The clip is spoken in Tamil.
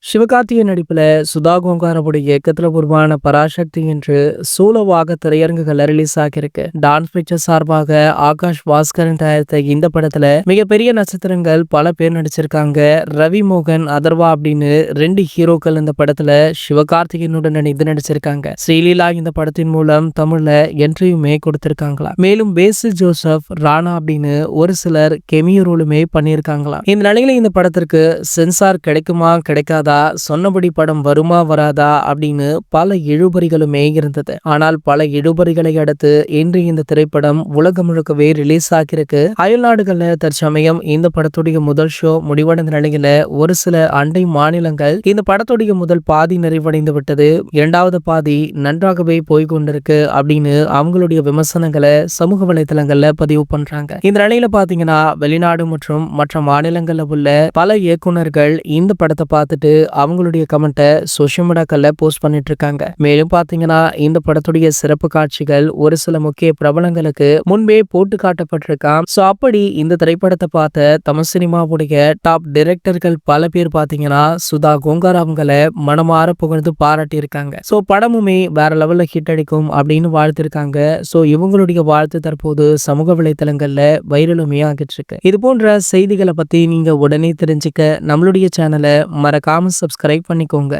சிவகார்த்திகேயன் நடிப்புல சுதா கோங்காரவுடைய இயக்கத்துல உருவான பராசக்தி என்று சூலவாக திரையரங்குகள்ல ரிலீஸ் ஆகியிருக்கு. டான்ஸ் பிக்சர் சார்பாக ஆகாஷ் பாஸ்கரன் தயாரித்த இந்த படத்துல மிகப்பெரிய நட்சத்திரங்கள் பல பேர் நடிச்சிருக்காங்க. ரவி மோகன், அதர்வா அப்படின்னு 2 ஹீரோக்கள் இந்த படத்துல சிவகார்த்திகேயனுடன் இணைந்து நடிச்சிருக்காங்க. ஸ்ரீலீலா இந்த படத்தின் மூலம் தமிழ்ல என்ட்ரியுமே கொடுத்திருக்காங்களா. மேலும் பேசில் ஜோசப், ராணா அப்படின்னு ஒரு சிலர் கெமியோ ரோலுமே பண்ணியிருக்காங்களாம். இந்த நிலையில இந்த படத்திற்கு சென்சார் கிடைக்குமா கிடைக்காதா, சொன்னபடி படம் வருமா வராதா அப்படின்னு பல இழுபறிகளுமே இருந்தது. ஆனால் பல இழுபறிகளை அடுத்து இன்று இந்த திரைப்படம் உலகம் முழுக்கவே ரிலீஸ் ஆகியிருக்கு. அயல் நாடுகள்ல தற்சமயம் இந்த படத்துடைய முதல் ஷோ முடிவடைந்த நிலையில ஒரு சில அண்டை மாநிலங்கள் இந்த படத்துடைய முதல் பாதி நிறைவடைந்து விட்டது, இரண்டாவது பாதி நன்றாகவே போய்கொண்டிருக்கு அப்படின்னு அவங்களுடைய விமர்சனங்களை சமூக வலைதளங்கள்ல பதிவு பண்றாங்க. இந்த நிலையில பாத்தீங்கன்னா வெளிநாடு மற்றும் மற்ற மாநிலங்கள்ல உள்ள பல இயக்குனர்கள் இந்த படத்தை பார்த்துட்டு அவங்களுடைய கமெண்ட்டை சோஷியல் மீடியாக்கள்ல போஸ்ட் பண்ணிட்டு இருக்காங்க. மேலும் பாத்தீங்கன்னா இந்த படத்துடைய சிறப்பு காட்சிகள் ஒரு சில முக்கிய பிரபலங்களுக்கு முன்பே போட்டு காட்டப்பட்டிருக்காம். சோ அப்படி இந்த திரைப்படத்தை பார்த்த தமிழ் சினிமாவுடைய டாப் டைரக்டர்கள் பல பேர் பாத்தீங்கன்னா சுதா கோங்கார் அவங்களை மனமாற புகழ்ந்து பாராட்டி இருக்காங்க. சோ படமுமே வேற லெவல்ல ஹிட் அடிக்கும் அப்படின்னு வாழ்த்திருக்காங்க. சோ இவங்களுடைய வாழ்த்து தற்போது சமூக வலைதளங்கள்ல வைரலுமே ஆகிட்டு இருக்கு. இது போன்ற செய்திகளை பத்தி நீங்க உடனே தெரிஞ்சுக்க நம்மளுடைய சேனலை மறக்காம சப்ஸ்கிரைப் பண்ணிக்கோங்க.